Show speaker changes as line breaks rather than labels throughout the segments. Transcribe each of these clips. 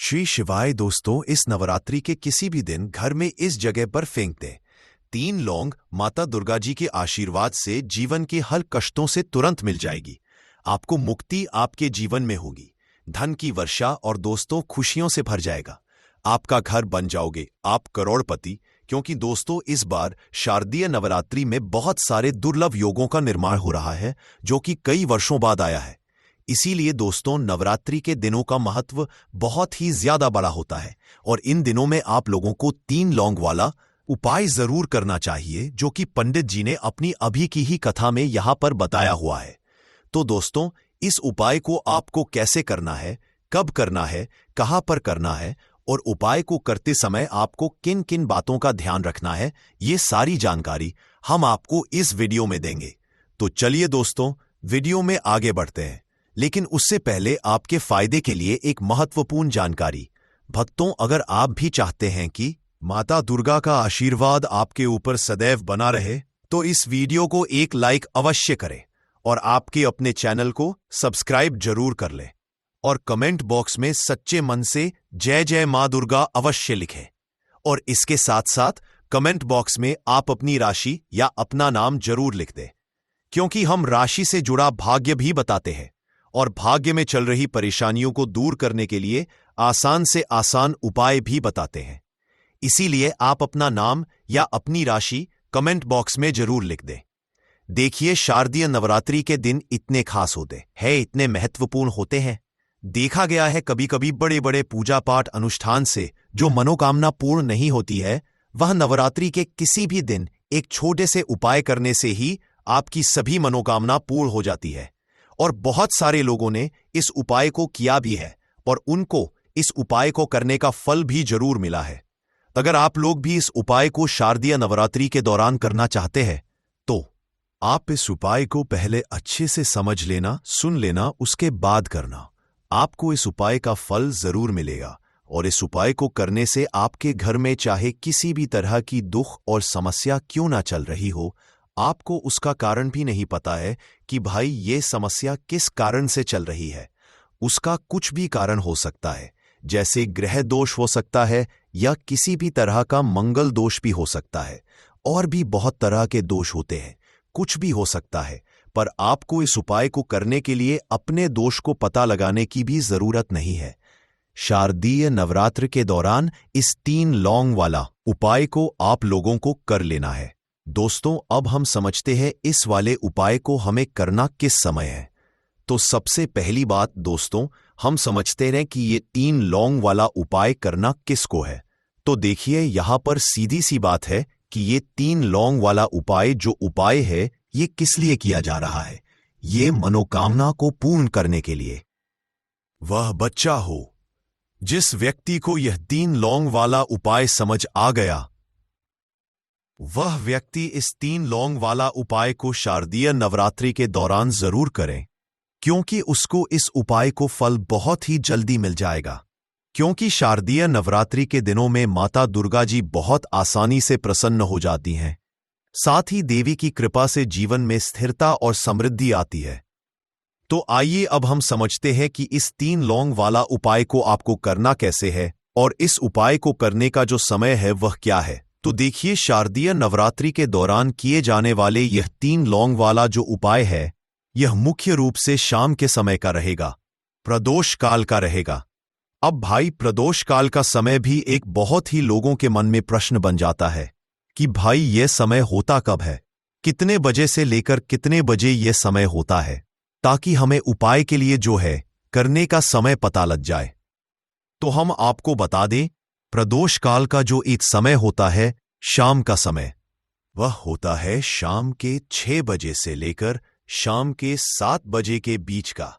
श्री शिवाय दोस्तों, इस नवरात्रि के किसी भी दिन घर में इस जगह पर फेंक दें 3 लौंग। माता दुर्गा जी के आशीर्वाद से जीवन के हर कष्टों से तुरंत मिल जाएगी। आपको मुक्ति आपके जीवन में होगी, धन की वर्षा और दोस्तों खुशियों से भर जाएगा। आपका घर बन जाओगे आप करोड़पति, क्योंकि दोस्तों इस बार शारदीय नवरात्रि में बहुत सारे दुर्लभ योगों का निर्माण हो रहा है जो कि कई वर्षों बाद आया है। इसीलिए दोस्तों नवरात्रि के दिनों का महत्व बहुत ही ज्यादा बड़ा होता है और इन दिनों में आप लोगों को 3 लौंग वाला उपाय जरूर करना चाहिए जो कि पंडित जी ने अपनी अभी की ही कथा में यहां पर बताया हुआ है। तो दोस्तों इस उपाय को आपको कैसे करना है, कब करना है, कहां पर करना है और उपाय को करते समय आपको किन किन बातों का ध्यान रखना है, ये सारी जानकारी हम आपको इस वीडियो में देंगे। तो चलिए दोस्तों वीडियो में आगे बढ़ते हैं, लेकिन उससे पहले आपके फायदे के लिए एक महत्वपूर्ण जानकारी। भक्तों, अगर आप भी चाहते हैं कि माता दुर्गा का आशीर्वाद आपके ऊपर सदैव बना रहे तो इस वीडियो को एक लाइक अवश्य करें और आपके अपने चैनल को सब्सक्राइब जरूर कर लें और कमेंट बॉक्स में सच्चे मन से जय जय मां दुर्गा अवश्य लिखें। और इसके साथ साथ कमेंट बॉक्स में आप अपनी राशि या अपना नाम जरूर लिख दें, क्योंकि हम राशि से जुड़ा भाग्य भी बताते हैं और भाग्य में चल रही परेशानियों को दूर करने के लिए आसान से आसान उपाय भी बताते हैं। इसीलिए आप अपना नाम या अपनी राशि कमेंट बॉक्स में जरूर लिख दें। देखिए, शारदीय नवरात्रि के दिन इतने खास होते हैं, इतने महत्वपूर्ण होते हैं। देखा गया है कभी कभी बड़े बड़े पूजा पाठ अनुष्ठान से जो मनोकामना पूर्ण नहीं होती है, वह नवरात्रि के किसी भी दिन एक छोटे से उपाय करने से ही आपकी सभी मनोकामना पूर्ण हो जाती है। और बहुत सारे लोगों ने इस उपाय को किया भी है और उनको इस उपाय को करने का फल भी जरूर मिला है। अगर आप लोग भी इस उपाय को शारदीय नवरात्रि के दौरान करना चाहते हैं तो आप इस उपाय को पहले अच्छे से समझ लेना, सुन लेना, उसके बाद करना। आपको इस उपाय का फल जरूर मिलेगा और इस उपाय को करने से आपके घर में चाहे किसी भी तरह की दुख और समस्या क्यों ना चल रही हो, आपको उसका कारण भी नहीं पता है कि भाई ये समस्या किस कारण से चल रही है। उसका कुछ भी कारण हो सकता है, जैसे ग्रह दोष हो सकता है या किसी भी तरह का मंगल दोष भी हो सकता है, और भी बहुत तरह के दोष होते हैं, कुछ भी हो सकता है। पर आपको इस उपाय को करने के लिए अपने दोष को पता लगाने की भी जरूरत नहीं है। शारदीय नवरात्र के दौरान इस 3 लौंग वाला उपाय को आप लोगों को कर लेना है। दोस्तों अब हम समझते हैं इस वाले उपाय को हमें करना किस समय है। तो सबसे पहली बात दोस्तों, हम समझते हैं कि ये 3 लौंग वाला उपाय करना किसको है। तो देखिए यहां पर सीधी सी बात है कि ये 3 लौंग वाला उपाय जो उपाय है ये किस लिए किया जा रहा है। ये मनोकामना को पूर्ण करने के लिए। वह बच्चा हो जिस व्यक्ति को यह 3 लौंग वाला उपाय समझ आ गया, वह व्यक्ति इस 3 लौंग वाला उपाय को शारदीय नवरात्रि के दौरान जरूर करें, क्योंकि उसको इस उपाय को फल बहुत ही जल्दी मिल जाएगा। क्योंकि शारदीय नवरात्रि के दिनों में माता दुर्गा जी बहुत आसानी से प्रसन्न हो जाती हैं, साथ ही देवी की कृपा से जीवन में स्थिरता और समृद्धि आती है। तो आइए अब हम समझते हैं कि इस 3 लौंग वाला उपाय को आपको करना कैसे है और इस उपाय को करने का जो समय है वह क्या है। तो देखिए, शारदीय नवरात्रि के दौरान किए जाने वाले यह 3 लौंग वाला जो उपाय है यह मुख्य रूप से शाम के समय का रहेगा, प्रदोष काल का रहेगा। अब भाई प्रदोष काल का समय भी एक बहुत ही लोगों के मन में प्रश्न बन जाता है कि भाई यह समय होता कब है, कितने बजे से लेकर कितने बजे यह समय होता है, ताकि हमें उपाय के लिए जो है करने का समय पता लग जाए। तो हम आपको बता दें, प्रदोष काल का जो एक समय होता है शाम का समय, वह होता है शाम के 6 बजे से लेकर शाम के 7 बजे के बीच का।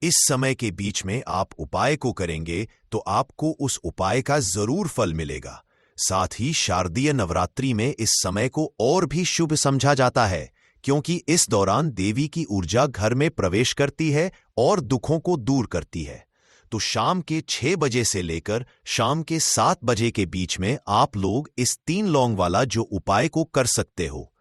इस समय के बीच में आप उपाय को करेंगे तो आपको उस उपाय का जरूर फल मिलेगा। साथ ही शारदीय नवरात्रि में इस समय को और भी शुभ समझा जाता है, क्योंकि इस दौरान देवी की ऊर्जा घर में प्रवेश करती है और दुखों को दूर करती है। तो शाम के 6 बजे से लेकर शाम के 7 बजे के बीच में आप लोग इस 3 लौंग वाला जो उपाय को कर सकते हो।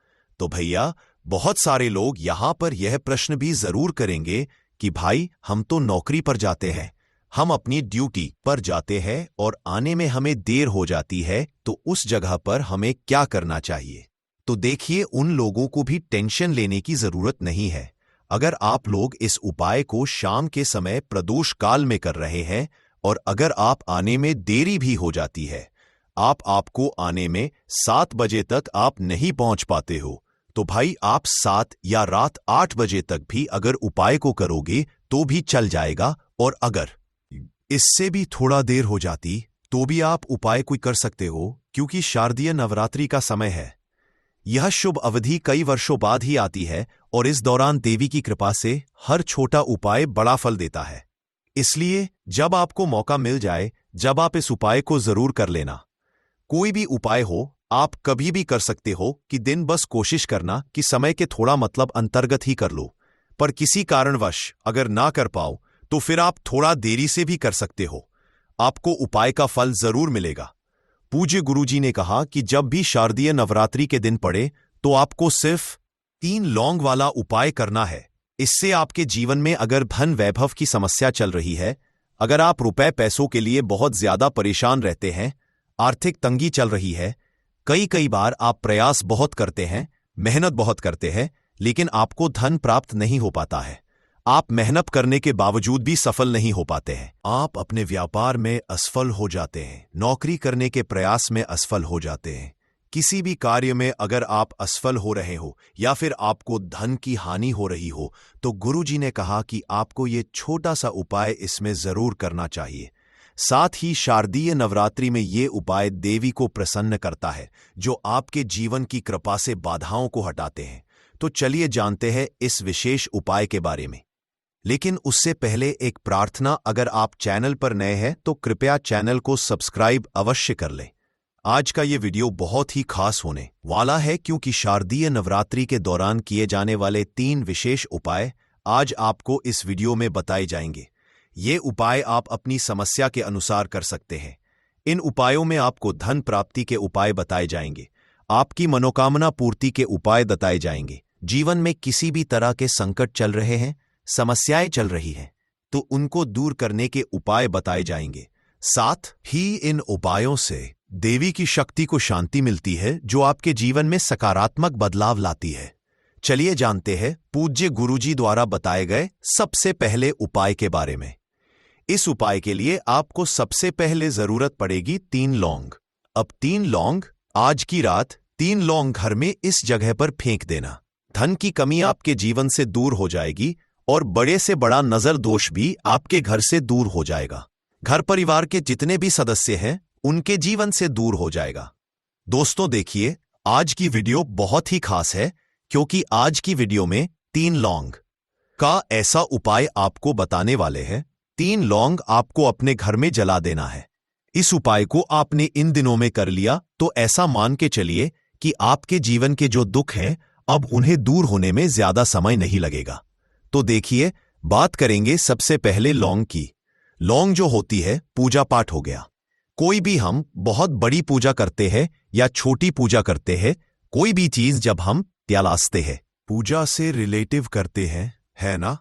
तो भैया बहुत सारे लोग यहां पर यह प्रश्न भी जरूर करेंगे कि भाई हम तो नौकरी पर जाते हैं, हम अपनी ड्यूटी पर जाते हैं और आने में हमें देर हो जाती है, तो उस जगह पर हमें क्या करना चाहिए? तो देखिए, उन लोगों को भी टेंशन लेने की जरूरत नहीं है। अगर आप लोग इस उपाय को शाम के समय प्रदोष काल में कर रहे हैं और अगर आप आने में देरी भी हो जाती है, आपको आने में 7 बजे तक आप नहीं पहुंच पाते हो, तो भाई आप 7 या रात 8 बजे तक भी अगर उपाय को करोगे तो भी चल जाएगा। और अगर इससे भी थोड़ा देर हो जाती तो भी आप उपाय कोई कर सकते हो, क्योंकि शारदीय नवरात्रि का समय है। यह शुभ अवधि कई वर्षों बाद ही आती है और इस दौरान देवी की कृपा से हर छोटा उपाय बड़ा फल देता है। इसलिए जब आपको मौका मिल जाए, जब आप इस उपाय को जरूर कर लेना। कोई भी उपाय हो, आप कभी भी कर सकते हो कि दिन बस कोशिश करना कि समय के थोड़ा मतलब अंतर्गत ही कर लो। पर किसी कारणवश अगर ना कर पाओ तो फिर आप थोड़ा देरी से भी कर सकते हो, आपको उपाय का फल जरूर मिलेगा। पूज्य गुरुजी ने कहा कि जब भी शारदीय नवरात्रि के दिन पड़े तो आपको सिर्फ 3 लौंग वाला उपाय करना है। इससे आपके जीवन में अगर धन वैभव की समस्या चल रही है, अगर आप रुपए पैसों के लिए बहुत ज्यादा परेशान रहते हैं, आर्थिक तंगी चल रही है, कई बार आप प्रयास बहुत करते हैं, मेहनत बहुत करते हैं, लेकिन आपको धन प्राप्त नहीं हो पाता है, आप मेहनत करने के बावजूद भी सफल नहीं हो पाते हैं, आप अपने व्यापार में असफल हो जाते हैं, नौकरी करने के प्रयास में असफल हो जाते हैं, किसी भी कार्य में अगर आप असफल हो रहे हो या फिर आपको धन की हानि हो रही हो, तो गुरुजी ने कहा कि आपको ये छोटा सा उपाय इसमें जरूर करना चाहिए। साथ ही शारदीय नवरात्रि में ये उपाय देवी को प्रसन्न करता है, जो आपके जीवन की कृपा से बाधाओं को हटाते हैं। तो चलिए जानते हैं इस विशेष उपाय के बारे में। लेकिन उससे पहले एक प्रार्थना, अगर आप चैनल पर नए हैं तो कृपया चैनल को सब्सक्राइब अवश्य कर लें। आज का ये वीडियो बहुत ही खास होने वाला है, क्योंकि शारदीय नवरात्रि के दौरान किए जाने वाले 3 विशेष उपाय आज आपको इस वीडियो में बताए जाएंगे। ये उपाय आप अपनी समस्या के अनुसार कर सकते हैं। इन उपायों में आपको धन प्राप्ति के उपाय बताए जाएंगे, आपकी मनोकामना पूर्ति के उपाय बताए जाएंगे। जीवन में किसी भी तरह के संकट चल रहे हैं, समस्याएं चल रही हैं, तो उनको दूर करने के उपाय बताए जाएंगे। साथ ही इन उपायों से देवी की शक्ति को शांति मिलती है, जो आपके जीवन में सकारात्मक बदलाव लाती है। चलिए जानते हैं पूज्य गुरुजी द्वारा बताए गए सबसे पहले उपाय के बारे में। इस उपाय के लिए आपको सबसे पहले जरूरत पड़ेगी 3 लौंग। अब 3 लौंग, आज की रात 3 लौंग घर में इस जगह पर फेंक देना। धन की कमी आपके जीवन से दूर हो जाएगी और बड़े से बड़ा नजर दोष भी आपके घर से दूर हो जाएगा। घर परिवार के जितने भी सदस्य हैं, उनके जीवन से दूर हो जाएगा। दोस्तों देखिए, आज की वीडियो बहुत ही खास है, क्योंकि आज की वीडियो में 3 लौंग का ऐसा उपाय आपको बताने वाले हैं। 3 लौंग आपको अपने घर में जला देना है। इस उपाय को आपने इन दिनों में कर लिया तो ऐसा मान के चलिए कि आपके जीवन के जो दुख हैं, अब उन्हें दूर होने में ज्यादा समय नहीं लगेगा। तो देखिए, बात करेंगे सबसे पहले लौंग की। लौंग जो होती है, पूजा पाठ हो गया। कोई भी हम बहुत बड़ी पूजा करते हैं या छोटी पूजा करते हैं, कोई भी चीज जब हम त्यालासते हैं, पूजा से रिलेटिव करते हैं, है ना,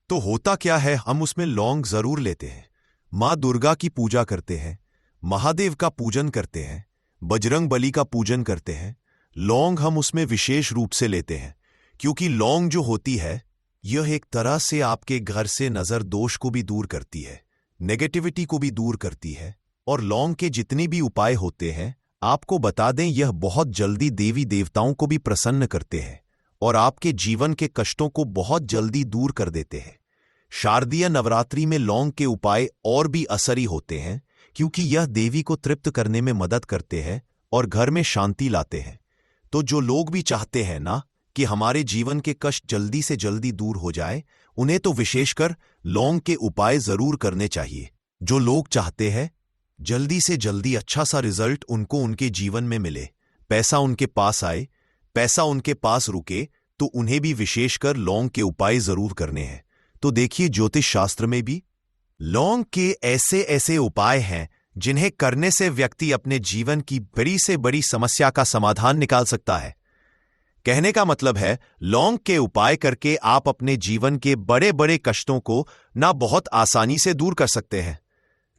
तो होता क्या है, हम उसमें लौंग जरूर लेते हैं। माँ दुर्गा की पूजा करते हैं, महादेव का पूजन करते हैं, बजरंग बली का पूजन करते हैं, लौंग हम उसमें विशेष रूप से लेते हैं, क्योंकि लौंग जो होती है, यह एक तरह से आपके घर से नजर दोष को भी दूर करती है, नेगेटिविटी को भी दूर करती है। और लौंग के जितने भी उपाय होते हैं, आपको बता दें, यह बहुत जल्दी देवी देवताओं को भी प्रसन्न करते हैं और आपके जीवन के कष्टों को बहुत जल्दी दूर कर देते हैं। शारदीय नवरात्रि में लौंग के उपाय और भी असरी होते हैं, क्योंकि यह देवी को तृप्त करने में मदद करते हैं और घर में शांति लाते हैं। तो जो लोग भी चाहते हैं ना कि हमारे जीवन के कष्ट जल्दी से जल्दी दूर हो जाए, उन्हें तो विशेषकर लौंग के उपाय जरूर करने चाहिए। जो लोग चाहते हैं जल्दी से जल्दी अच्छा सा रिजल्ट उनको उनके जीवन में मिले, पैसा उनके पास आए, पैसा उनके पास रुके, तो उन्हें भी विशेषकर लौंग के उपाय जरूर करने हैं। तो देखिए, ज्योतिष शास्त्र में भी लौंग के ऐसे ऐसे उपाय हैं जिन्हें करने से व्यक्ति अपने जीवन की बड़ी से बड़ी समस्या का समाधान निकाल सकता है। कहने का मतलब है, लौंग के उपाय करके आप अपने जीवन के बड़े बड़े कष्टों को ना बहुत आसानी से दूर कर सकते हैं।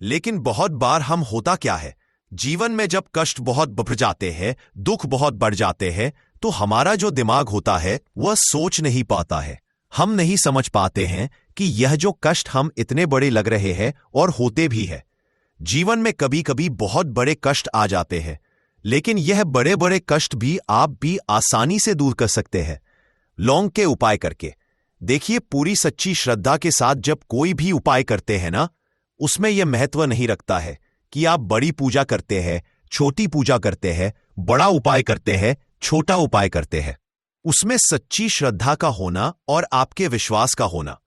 लेकिन बहुत बार हम होता क्या है, जीवन में जब कष्ट बहुत बढ़ जाते हैं, दुख बहुत बढ़ जाते हैं, तो हमारा जो दिमाग होता है वह सोच नहीं पाता है। हम नहीं समझ पाते हैं कि यह जो कष्ट हम इतने बड़े लग रहे हैं और होते भी है। जीवन में कभी कभी बहुत बड़े कष्ट आ जाते हैं, लेकिन यह बड़े बड़े कष्ट भी आप भी आसानी से दूर कर सकते हैं लौंग के उपाय करके। देखिए, पूरी सच्ची श्रद्धा के साथ जब कोई भी उपाय करते हैं ना, उसमें यह महत्व नहीं रखता है कि आप बड़ी पूजा करते हैं, छोटी पूजा करते हैं, बड़ा उपाय करते हैं, छोटा उपाय करते हैं। उसमें सच्ची श्रद्धा का होना और आपके विश्वास का होना।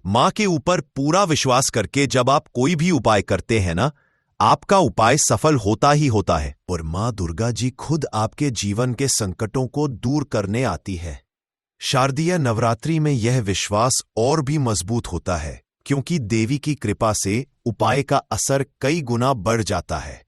मां के ऊपर पूरा विश्वास करके जब आप कोई भी उपाय करते हैं ना, आपका उपाय सफल होता ही होता है और मां दुर्गा जी खुद आपके जीवन के संकटों को दूर करने आती है। शारदीय नवरात्रि में यह विश्वास और भी मजबूत होता है, क्योंकि देवी की कृपा से उपाय का असर कई गुना बढ़ जाता है।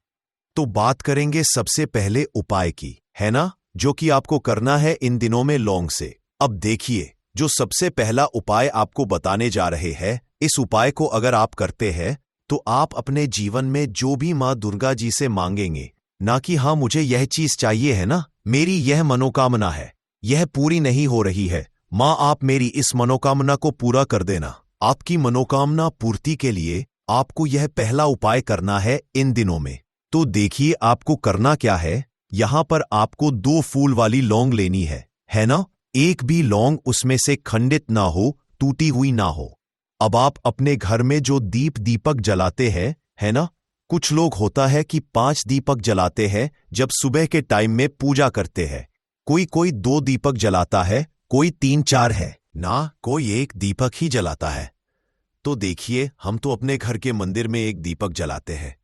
तो बात करेंगे सबसे पहले उपाय की, है ना, जो कि आपको करना है इन दिनों में लौंग से। अब देखिए, जो सबसे पहला उपाय आपको बताने जा रहे हैं, इस उपाय को अगर आप करते हैं तो आप अपने जीवन में जो भी मां दुर्गा जी से मांगेंगे, ना कि हाँ मुझे यह चीज चाहिए है ना, मेरी यह मनोकामना है, यह पूरी नहीं हो रही है, मां आप मेरी इस मनोकामना को पूरा कर देना। आपकी मनोकामना पूर्ति के लिए आपको यह पहला उपाय करना है इन दिनों में। तो देखिए, आपको करना क्या है। यहां पर आपको 2 फूल वाली लौंग लेनी है ना। एक भी लौंग उसमें से खंडित ना हो, टूटी हुई ना हो। अब आप अपने घर में जो दीपक जलाते हैं, है ना, कुछ लोग होता है कि 5 दीपक जलाते हैं जब सुबह के टाइम में पूजा करते हैं। कोई 2 दीपक जलाता है, कोई 3-4 है ना, कोई 1 दीपक ही जलाता है। तो देखिए, हम तो अपने घर के मंदिर में 1 दीपक जलाते हैं।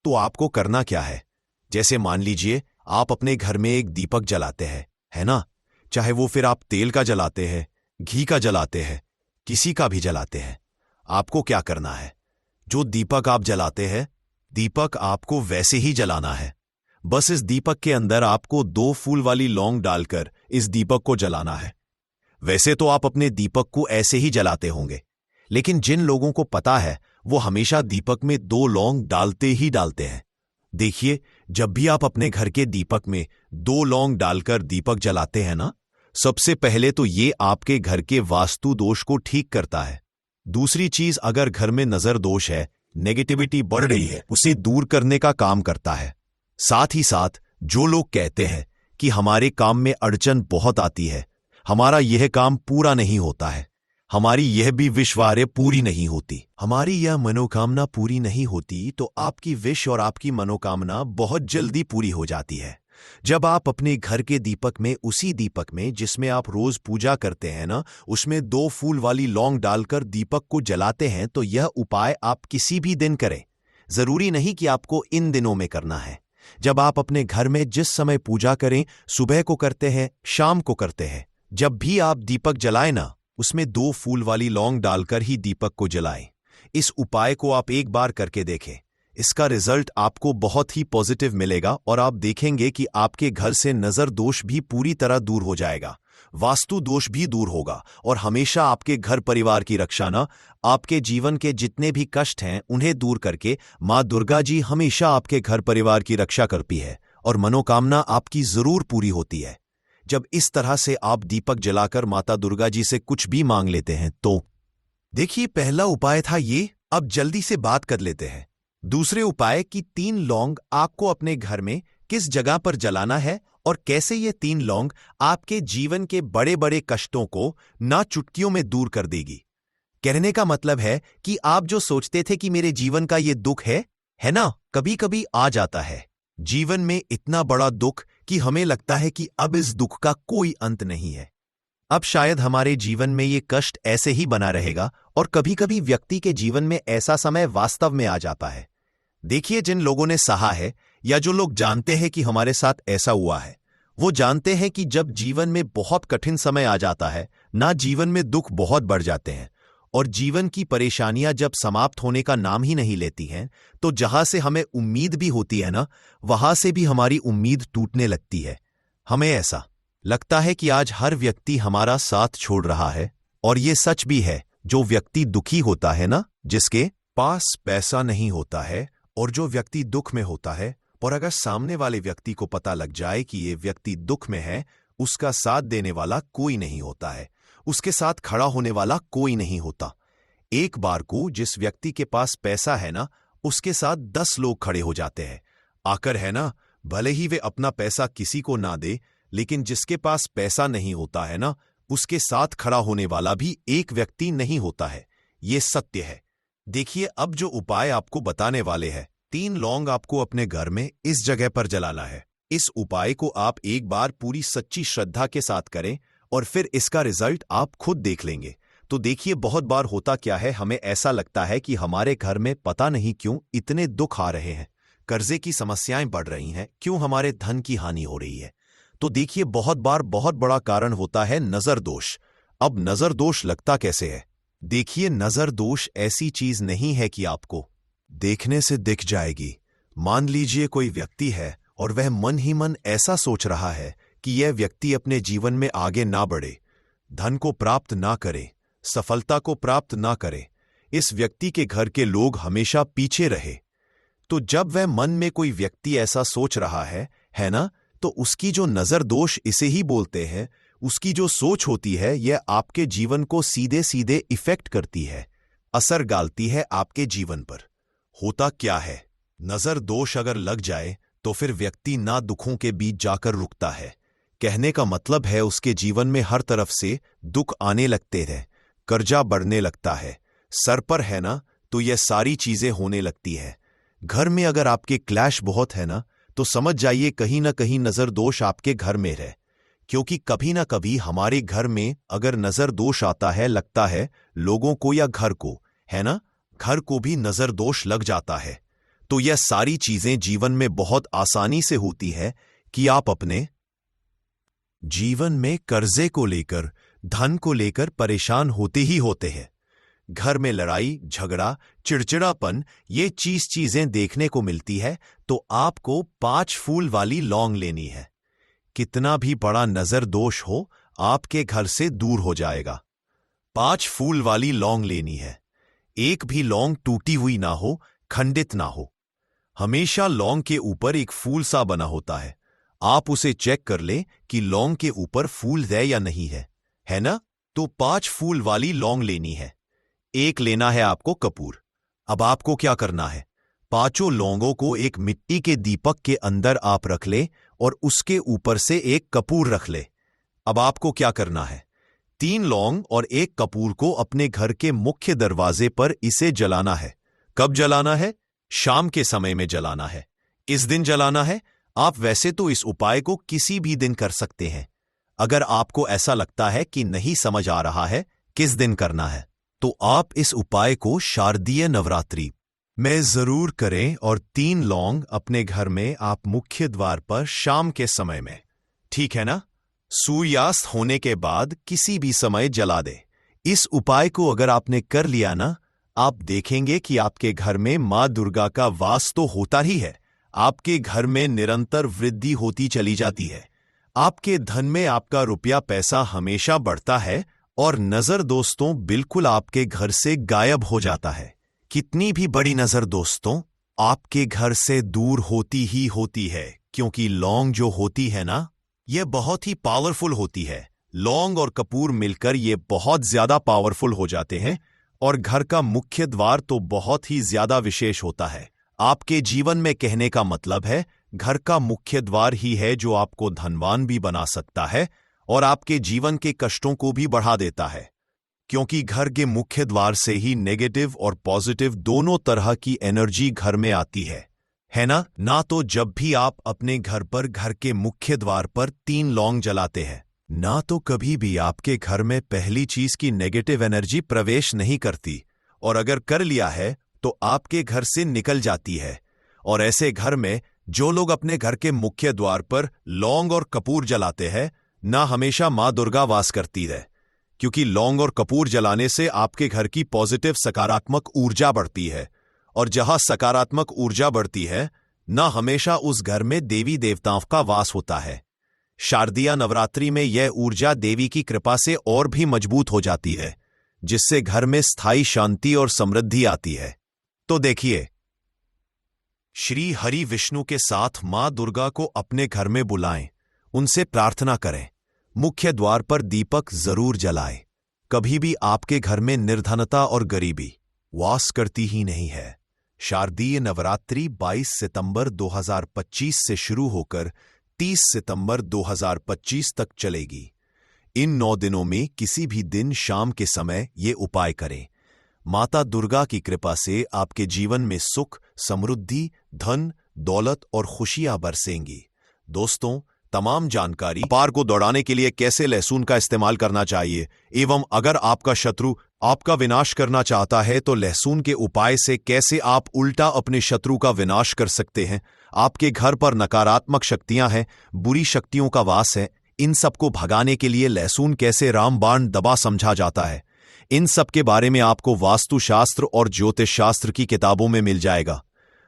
तो आपको करना क्या है, जैसे मान लीजिए आप अपने घर में 1 दीपक जलाते हैं, है ना, चाहे वो फिर आप तेल का जलाते हैं, घी का जलाते हैं, किसी का भी जलाते हैं। आपको क्या करना है, जो दीपक आप जलाते हैं, दीपक आपको वैसे ही जलाना है। बस इस दीपक के अंदर आपको 2 फूल वाली लौंग डालकर इस दीपक को जलाना है। वैसे तो आप अपने दीपक को ऐसे ही जलाते होंगे, लेकिन जिन लोगों को पता है वो हमेशा दीपक में 2 लौंग डालते ही डालते हैं। देखिए, जब भी आप अपने घर के दीपक में 2 लौंग डालकर दीपक जलाते हैं ना, सबसे पहले तो ये आपके घर के वास्तु दोष को ठीक करता है। दूसरी चीज, अगर घर में नजर दोष है, नेगेटिविटी बढ़ रही है, उसे दूर करने का काम करता है। साथ ही साथ जो लोग कहते हैं कि हमारे काम में अड़चन बहुत आती है, हमारा यह काम पूरा नहीं होता है, हमारी यह भी विश्वार्य पूरी नहीं होती, हमारी यह मनोकामना पूरी नहीं होती, तो आपकी विश और आपकी मनोकामना बहुत जल्दी पूरी हो जाती है। जब आप अपने घर के दीपक में, उसी दीपक में जिसमें आप रोज पूजा करते हैं ना, उसमें 2 फूल वाली लौंग डालकर दीपक को जलाते हैं, तो यह उपाय आप किसी भी दिन करें। जरूरी नहीं कि आपको इन दिनों में करना है। जब आप अपने घर में जिस समय पूजा करें, सुबह को करते हैं, शाम को करते हैं, जब भी आप दीपक जलाएं ना, उसमें 2 फूल वाली लौंग डालकर ही दीपक को जलाएं। इस उपाय को आप एक बार करके देखें, इसका रिजल्ट आपको बहुत ही पॉजिटिव मिलेगा और आप देखेंगे कि आपके घर से नजर दोष भी पूरी तरह दूर हो जाएगा, वास्तु दोष भी दूर होगा और हमेशा आपके घर परिवार की रक्षा ना, आपके जीवन के जितने भी कष्ट हैं उन्हें दूर करके मां दुर्गा जी हमेशा आपके घर परिवार की रक्षा करती है और मनोकामना आपकी जरूर पूरी होती है। जब इस तरह से आप दीपक जलाकर माता दुर्गा जी से कुछ भी मांग लेते हैं तो देखिए, पहला उपाय था ये। अब जल्दी से बात कर लेते हैं दूसरे उपाय की। 3 लौंग आपको अपने घर में किस जगह पर जलाना है और कैसे ये 3 लौंग आपके जीवन के बड़े बड़े कष्टों को ना चुटकियों में दूर कर देगी। कहने का मतलब है कि आप जो सोचते थे कि मेरे जीवन का ये दुख है ना, कभी कभी आ जाता है जीवन में इतना बड़ा दुख कि हमें लगता है कि अब इस दुख का कोई अंत नहीं है, अब शायद हमारे जीवन में ये कष्ट ऐसे ही बना रहेगा। और कभी कभी व्यक्ति के जीवन में ऐसा समय वास्तव में आ जाता है। देखिए, जिन लोगों ने सहा है या जो लोग जानते हैं कि हमारे साथ ऐसा हुआ है, वो जानते हैं कि जब जीवन में बहुत कठिन समय आ जाता है ना, जीवन में दुख बहुत बढ़ जाते हैं और जीवन की परेशानियां जब समाप्त होने का नाम ही नहीं लेती हैं, तो जहां से हमें उम्मीद भी होती है ना, वहां से भी हमारी उम्मीद टूटने लगती है। हमें ऐसा लगता है कि आज हर व्यक्ति हमारा साथ छोड़ रहा है। और ये सच भी है, जो व्यक्ति दुखी होता है ना, जिसके पास पैसा नहीं होता है और जो व्यक्ति दुख में होता है, और अगर सामने वाले व्यक्ति को पता लग जाए कि ये व्यक्ति दुख में है, उसका साथ देने वाला कोई नहीं होता है, उसके साथ खड़ा होने वाला कोई नहीं होता। एक बार को जिस व्यक्ति के पास पैसा है ना, उसके साथ 10 लोग खड़े हो जाते हैं आकर, है ना। भले ही वे अपना पैसा किसी को ना दे, लेकिन जिसके पास पैसा नहीं होता है ना, उसके साथ खड़ा होने वाला भी एक व्यक्ति नहीं होता है। ये सत्य है। देखिए, अब जो उपाय आपको बताने वाले हैं, 3 लौंग आपको अपने घर में इस जगह पर जलाना है। इस उपाय को आप एक बार पूरी सच्ची श्रद्धा के साथ करें और फिर इसका रिजल्ट आप खुद देख लेंगे। तो देखिए, बहुत बार होता क्या है, हमें ऐसा लगता है कि हमारे घर में पता नहीं क्यों इतने दुख आ रहे हैं, कर्जे की समस्याएं बढ़ रही हैं, क्यों हमारे धन की हानि हो रही है। तो देखिए, बहुत बार बहुत बड़ा कारण होता है नजर दोष। अब नजर दोष लगता कैसे है? देखिए, नजर दोष ऐसी चीज नहीं है कि आपको देखने से दिख जाएगी। मान लीजिए कोई व्यक्ति है और वह मन ही मन ऐसा सोच रहा है कि यह व्यक्ति अपने जीवन में आगे ना बढ़े, धन को प्राप्त ना करे, सफलता को प्राप्त ना करे, इस व्यक्ति के घर के लोग हमेशा पीछे रहे। तो जब वह मन में कोई व्यक्ति ऐसा सोच रहा है ना, तो उसकी जो नजर दोष इसे ही बोलते हैं, उसकी जो सोच होती है, यह आपके जीवन को सीधे सीधे इफेक्ट करती है, असर डालती है आपके जीवन पर। होता क्या है, नजर दोष अगर लग जाए तो फिर व्यक्ति ना दुखों के बीच जाकर रुकता है। कहने का मतलब है, उसके जीवन में हर तरफ से दुख आने लगते हैं, कर्जा बढ़ने लगता है, सर पर है ना, तो यह सारी चीजें होने लगती है। घर में अगर आपके क्लैश बहुत है ना, तो समझ जाइए कहीं ना कहीं नजर दोष आपके घर में है। क्योंकि कभी ना कभी हमारे घर में अगर नजर दोष आता है, लगता है लोगों को या घर को, है ना, घर को भी नजर दोष लग जाता है। तो यह सारी चीजें जीवन में बहुत आसानी से होती है कि आप अपने जीवन में कर्जे को लेकर, धन को लेकर परेशान होते ही होते हैं। घर में लड़ाई झगड़ा, चिड़चिड़ापन, ये चीजें देखने को मिलती है। तो आपको 5 फूल वाली लौंग लेनी है। कितना भी बड़ा नजर दोष हो, आपके घर से दूर हो जाएगा। 5 फूल वाली लौंग लेनी है। एक भी लौंग टूटी हुई ना हो, खंडित ना हो। हमेशा लौंग के ऊपर एक फूल सा बना होता है। आप उसे चेक कर ले कि लौंग के ऊपर फूल है या नहीं है ना। तो 5 फूल वाली लौंग लेनी है। एक लेना है आपको कपूर। अब आपको क्या करना है, 5 लौंगों को एक मिट्टी के दीपक के अंदर आप रख ले और उसके ऊपर से एक कपूर रख ले। अब आपको क्या करना है, 3 लौंग और 1 कपूर को अपने घर के मुख्य दरवाजे पर इसे जलाना है। कब जलाना है? शाम के समय में जलाना है। इस दिन जलाना है। आप वैसे तो इस उपाय को किसी भी दिन कर सकते हैं। अगर आपको ऐसा लगता है कि नहीं समझ आ रहा है किस दिन करना है, तो आप इस उपाय को शारदीय नवरात्रि में जरूर करें और 3 लौंग अपने घर में आप मुख्य द्वार पर शाम के समय में, ठीक है ना, सूर्यास्त होने के बाद किसी भी समय जला दे। इस उपाय को अगर आपने कर लिया ना, आप देखेंगे कि आपके घर में मां दुर्गा का वास तो होता ही है, आपके घर में निरंतर वृद्धि होती चली जाती है। आपके धन में आपका रुपया पैसा हमेशा बढ़ता है और नजर दोस्तों बिल्कुल आपके घर से गायब हो जाता है। कितनी भी बड़ी नजर दोस्तों आपके घर से दूर होती ही होती है, क्योंकि लौंग जो होती है ना, यह बहुत ही पावरफुल होती है। लौंग और कपूर मिलकर ये बहुत ज्यादा पावरफुल हो जाते हैं और घर का मुख्य द्वार तो बहुत ही ज्यादा विशेष होता है। आपके जीवन में कहने का मतलब है, घर का मुख्य द्वार ही है जो आपको धनवान भी बना सकता है और आपके जीवन के कष्टों को भी बढ़ा देता है। क्योंकि घर के मुख्य द्वार से ही नेगेटिव और पॉजिटिव दोनों तरह की एनर्जी घर में आती है ना। ना तो जब भी आप अपने घर पर घर के मुख्य द्वार पर 3 लौंग जलाते हैं, ना तो कभी भी आपके घर में पहली चीज की नेगेटिव एनर्जी प्रवेश नहीं करती, और अगर कर लिया है तो आपके घर से निकल जाती है। और ऐसे घर में जो लोग अपने घर के मुख्य द्वार पर लौंग और कपूर जलाते हैं ना, हमेशा मां दुर्गा वास करती है। क्योंकि लौंग और कपूर जलाने से आपके घर की पॉजिटिव सकारात्मक ऊर्जा बढ़ती है, और जहां सकारात्मक ऊर्जा बढ़ती है ना, हमेशा उस घर में देवी देवताओं का वास होता है। शारदीय नवरात्रि में यह ऊर्जा देवी की कृपा से और भी मजबूत हो जाती है, जिससे घर में स्थायी शांति और समृद्धि आती है। तो देखिए, श्री हरि विष्णु के साथ मां दुर्गा को अपने घर में बुलाएं, उनसे प्रार्थना करें, मुख्य द्वार पर दीपक जरूर जलाएं। कभी भी आपके घर में निर्धनता और गरीबी वास करती ही नहीं है। शारदीय नवरात्रि 22 सितंबर 2025 से शुरू होकर 30 सितंबर 2025 तक चलेगी। इन 9 दिनों में किसी भी दिन शाम के समय ये उपाय करें। माता दुर्गा की कृपा से आपके जीवन में सुख, समृद्धि, धन, दौलत और खुशियां बरसेंगी। दोस्तों, तमाम जानकारी व्यापार को दौड़ाने के लिए कैसे लहसुन का इस्तेमाल करना चाहिए एवं अगर आपका शत्रु आपका विनाश करना चाहता है तो लहसुन के उपाय से कैसे आप उल्टा अपने शत्रु का विनाश कर सकते हैं, आपके घर पर नकारात्मक शक्तियां हैं, बुरी शक्तियों का वास है, इन सबको भगाने के लिए लहसुन कैसे रामबाण दवा समझा जाता है, इन सब के बारे में आपको वास्तुशास्त्र और ज्योतिष शास्त्र की किताबों में मिल जाएगा।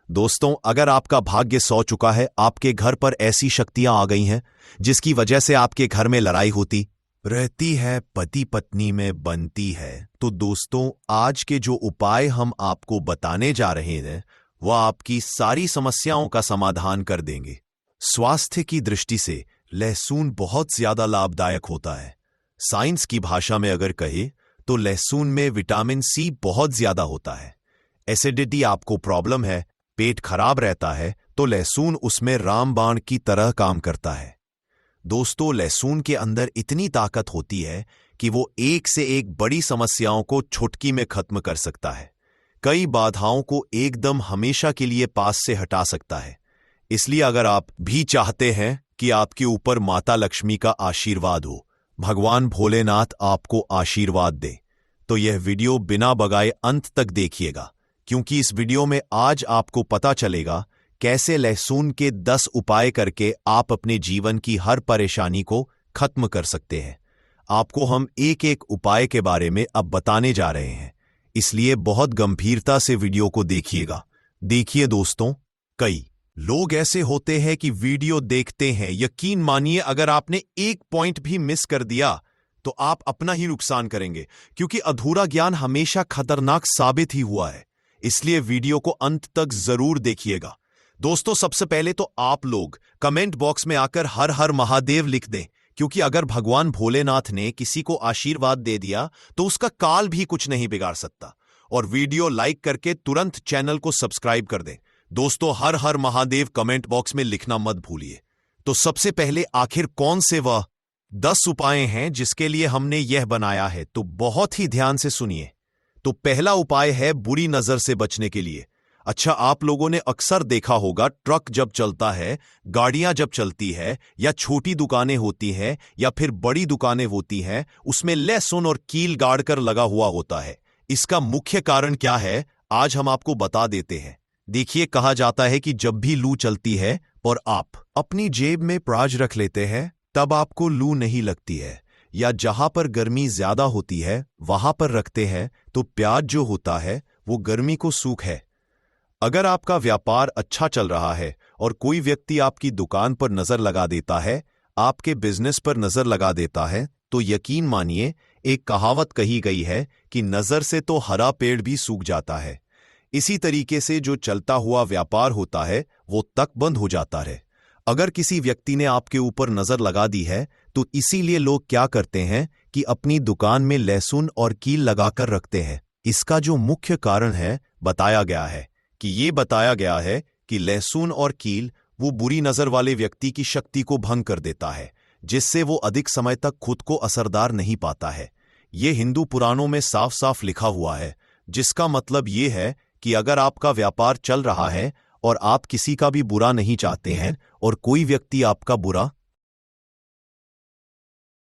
दोस्तों, अगर आपका भाग्य सो चुका है, आपके घर पर ऐसी शक्तियां आ गई हैं जिसकी वजह से आपके घर में लड़ाई होती रहती है, पति पत्नी में बनती है, तो दोस्तों आज के जो उपाय हम आपको बताने जा रहे हैं वह आपकी सारी समस्याओं का समाधान कर देंगे। स्वास्थ्य की दृष्टि से लहसुन बहुत ज्यादा लाभदायक होता है। साइंस की भाषा में अगर कहे तो लहसुन में विटामिन सी बहुत ज्यादा होता है। एसिडिटी आपको प्रॉब्लम है, पेट खराब रहता है, तो लहसुन उसमें रामबाण की तरह काम करता है। दोस्तों, लहसुन के अंदर इतनी ताकत होती है कि वो एक से एक बड़ी समस्याओं को चुटकी में खत्म कर सकता है, कई बाधाओं को एकदम हमेशा के लिए पास से हटा सकता है। इसलिए अगर आप भी चाहते हैं कि आपके ऊपर माता लक्ष्मी का आशीर्वाद हो, भगवान भोलेनाथ आपको आशीर्वाद दे, तो यह वीडियो बिना बगाए अंत तक देखिएगा, क्योंकि इस वीडियो में आज आपको पता चलेगा कैसे लहसुन के 10 उपाय करके आप अपने जीवन की हर परेशानी को खत्म कर सकते हैं। आपको हम एक एक उपाय के बारे में अब बताने जा रहे हैं, इसलिए बहुत गंभीरता से वीडियो को देखिएगा। देखिए दोस्तों, कई लोग ऐसे होते हैं कि वीडियो देखते हैं, यकीन मानिए अगर आपने एक पॉइंट भी मिस कर दिया तो आप अपना ही नुकसान करेंगे, क्योंकि अधूरा ज्ञान हमेशा खतरनाक साबित ही हुआ है। इसलिए वीडियो को अंत तक जरूर देखिएगा। दोस्तों, सबसे पहले तो आप लोग कमेंट बॉक्स में आकर हर हर महादेव लिख दें, क्योंकि अगर भगवान भोलेनाथ ने किसी को आशीर्वाद दे दिया तो उसका काल भी कुछ नहीं बिगाड़ सकता। और वीडियो लाइक करके तुरंत चैनल को सब्सक्राइब कर दें। दोस्तों, हर हर महादेव कमेंट बॉक्स में लिखना मत भूलिए। तो सबसे पहले आखिर कौन से वह 10 उपाय हैं जिसके लिए हमने यह बनाया है, तो बहुत ही ध्यान से सुनिए। तो पहला उपाय है बुरी नजर से बचने के लिए। अच्छा, आप लोगों ने अक्सर देखा होगा, ट्रक जब चलता है, गाड़ियां जब चलती है, या छोटी दुकानें होती हैं या फिर बड़ी दुकानें होती हैं, उसमें लहसुन और कील गाड़ कर लगा हुआ होता है। इसका मुख्य कारण क्या है, आज हम आपको बता देते हैं। देखिए, कहा जाता है कि जब भी लू चलती है और आप अपनी जेब में प्याज रख लेते हैं तब आपको लू नहीं लगती है, या जहां पर गर्मी ज्यादा होती है वहां पर रखते हैं तो प्याज जो होता है वो गर्मी को सूख है। अगर आपका व्यापार अच्छा चल रहा है और कोई व्यक्ति आपकी दुकान पर नजर लगा देता है, आपके बिजनेस पर नजर लगा देता है, तो यकीन मानिए एक कहावत कही गई है कि नजर से तो हरा पेड़ भी सूख जाता है। इसी तरीके से जो चलता हुआ व्यापार होता है वो तक बंद हो जाता है। अगर किसी व्यक्ति ने आपके ऊपर नजर लगा दी है तो इसीलिए लोग क्या करते हैं कि अपनी दुकान में लहसुन और कील लगाकर रखते हैं। इसका जो मुख्य कारण है बताया गया है कि लहसुन और कील वो बुरी नजर वाले व्यक्ति की शक्ति को भंग कर देता है, जिससे वो अधिक समय तक खुद को असरदार नहीं पाता है। ये हिंदू पुराणों में साफ साफ लिखा हुआ है, जिसका मतलब ये है कि अगर आपका व्यापार चल रहा है और आप किसी का भी बुरा नहीं चाहते हैं और कोई व्यक्ति आपका बुरा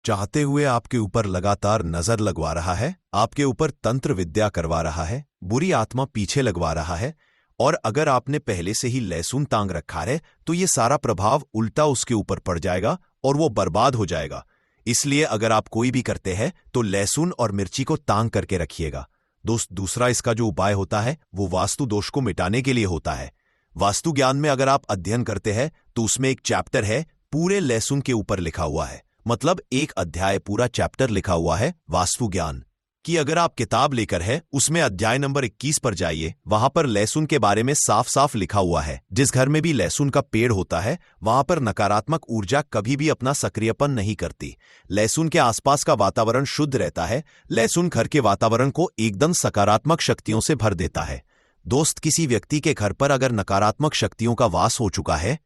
चाहते हुए आपके ऊपर लगातार नजर लगवा रहा है, आपके ऊपर तंत्र विद्या करवा रहा है, बुरी आत्मा पीछे लगवा रहा है, और अगर आपने पहले से ही लहसुन तांग रखा है तो ये सारा प्रभाव उल्टा उसके ऊपर पड़ जाएगा और वो बर्बाद हो जाएगा। इसलिए अगर आप कोई भी करते हैं तो लहसुन और मिर्ची को तांग करके रखिएगा। दूसरा इसका जो उपाय होता है वो वास्तु दोष को मिटाने के लिए होता है। वास्तु ज्ञान में अगर आप अध्ययन करते हैं तो उसमें एक चैप्टर है पूरे लहसुन के ऊपर लिखा हुआ है, मतलब एक अध्याय पूरा चैप्टर लिखा हुआ है वास्तु ज्ञान। कि अगर आप किताब लेकर है उसमें अध्याय नंबर 21 पर जाइए, वहां पर लहसुन के बारे में साफ साफ लिखा हुआ है। जिस घर में भी लहसुन का पेड़ होता है वहां पर नकारात्मक ऊर्जा कभी भी अपना सक्रियपन नहीं करती। लहसुन के आसपास का वातावरण शुद्ध रहता है। लहसुन घर के वातावरण को एकदम सकारात्मक शक्तियों से भर देता है। दोस्त, किसी व्यक्ति के घर पर अगर नकारात्मक शक्तियों का वास हो चुका है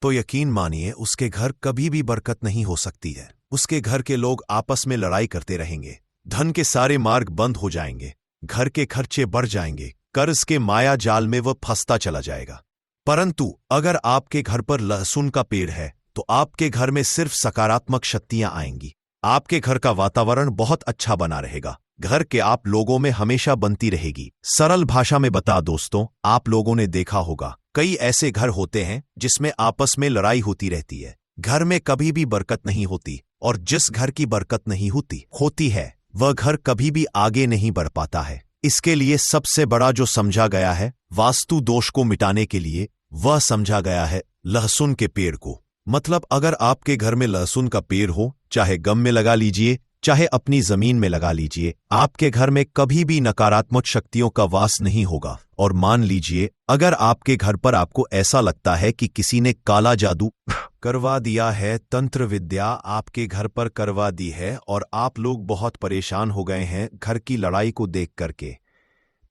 तो यकीन मानिए उसके घर कभी भी बरकत नहीं हो सकती है। उसके घर के लोग आपस में लड़ाई करते रहेंगे, धन के सारे मार्ग बंद हो जाएंगे, घर के खर्चे बढ़ जाएंगे, कर्ज के माया जाल में वह फंसता चला जाएगा। परंतु अगर आपके घर पर लहसुन का पेड़ है तो आपके घर में सिर्फ सकारात्मक शक्तियां आएंगी। आपके घर का वातावरण बहुत अच्छा बना रहेगा। घर के आप लोगों में हमेशा बनती रहेगी। सरल भाषा में बता दोस्तों, आप लोगों ने देखा होगा कई ऐसे घर होते हैं जिसमें आपस में लड़ाई होती रहती है। घर में कभी भी बरकत नहीं होती और जिस घर की बरकत नहीं होती है वह घर कभी भी आगे नहीं बढ़ पाता है। इसके लिए सबसे बड़ा जो समझा गया है वास्तु दोष को मिटाने के लिए, वह समझा गया है लहसुन के पेड़ को। मतलब अगर आपके घर में लहसुन का पेड़ हो, चाहे गम में लगा लीजिए चाहे अपनी जमीन में लगा लीजिए, आपके घर में कभी भी नकारात्मक शक्तियों का वास नहीं होगा। और मान लीजिए अगर आपके घर पर आपको ऐसा लगता है कि किसी ने काला जादू करवा दिया है, तंत्र विद्या आपके घर पर करवा दी है और आप लोग बहुत परेशान हो गए हैं घर की लड़ाई को देख करके,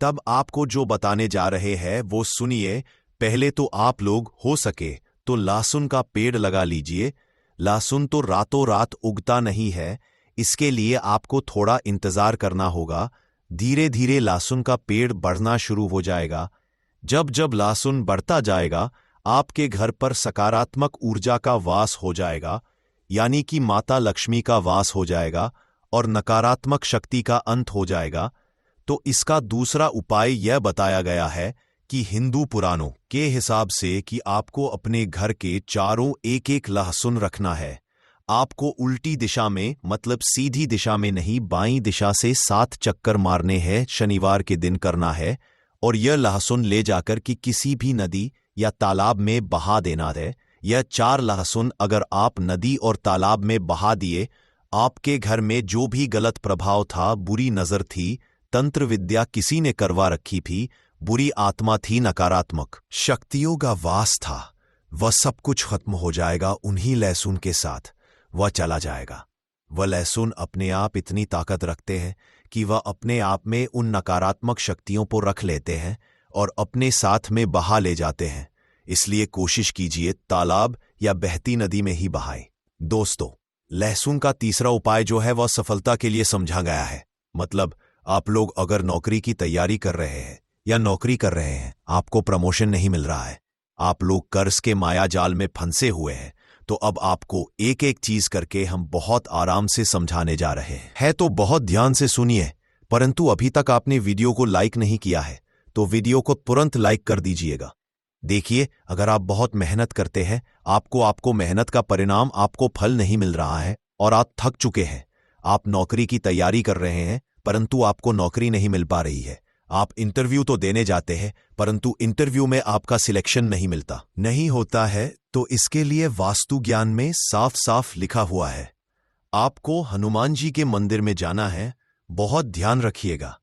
तब आपको जो बताने जा रहे हैं वो सुनिए। पहले तो आप लोग हो सके तो लहसुन का पेड़ लगा लीजिए। लहसुन तो रातों रात उगता नहीं है, इसके लिए आपको थोड़ा इंतजार करना होगा। धीरे धीरे लहसुन का पेड़ बढ़ना शुरू हो जाएगा। जब जब लहसुन बढ़ता जाएगा आपके घर पर सकारात्मक ऊर्जा का वास हो जाएगा, यानी कि माता लक्ष्मी का वास हो जाएगा और नकारात्मक शक्ति का अंत हो जाएगा। तो इसका दूसरा उपाय यह बताया गया है कि हिंदू पुराणों के हिसाब से कि आपको अपने घर के चारों एक एक लहसुन रखना है। आपको उल्टी दिशा में, मतलब सीधी दिशा में नहीं, बाईं दिशा से 7 चक्कर मारने हैं। शनिवार के दिन करना है और यह लहसुन ले जाकर कि किसी भी नदी या तालाब में बहा देना है। यह 4 लहसुन अगर आप नदी और तालाब में बहा दिए, आपके घर में जो भी गलत प्रभाव था, बुरी नजर थी, तंत्र विद्या किसी ने करवा रखी थी, बुरी आत्मा थी, नकारात्मक शक्तियों का वास था, वह सब कुछ खत्म हो जाएगा उन्हीं लहसुन के साथ। वह चला जाएगा। वह लहसुन अपने आप इतनी ताकत रखते हैं कि वह अपने आप में उन नकारात्मक शक्तियों को रख लेते हैं और अपने साथ में बहा ले जाते हैं। इसलिए कोशिश कीजिए तालाब या बहती नदी में ही बहाएं। दोस्तों, लहसुन का तीसरा उपाय जो है वह सफलता के लिए समझा गया है। मतलब आप लोग अगर नौकरी की तैयारी कर रहे हैं या नौकरी कर रहे हैं, आपको प्रमोशन नहीं मिल रहा है, आप लोग कर्ज के माया जाल में फंसे हुए हैं, तो अब आपको एक एक चीज करके हम बहुत आराम से समझाने जा रहे हैं। है तो बहुत ध्यान से सुनिए। परंतु अभी तक आपने वीडियो को लाइक नहीं किया है तो वीडियो को तुरंत लाइक कर दीजिएगा। देखिए, अगर आप बहुत मेहनत करते हैं, आपको मेहनत का परिणाम, आपको फल नहीं मिल रहा है और आप थक चुके हैं। आप नौकरी की तैयारी कर रहे हैं परंतु आपको नौकरी नहीं मिल पा रही है। आप इंटरव्यू तो देने जाते हैं परंतु इंटरव्यू में आपका सिलेक्शन नहीं होता है। तो इसके लिए वास्तु ज्ञान में साफ साफ लिखा हुआ है, आपको हनुमान जी के मंदिर में जाना है। बहुत ध्यान रखिएगा,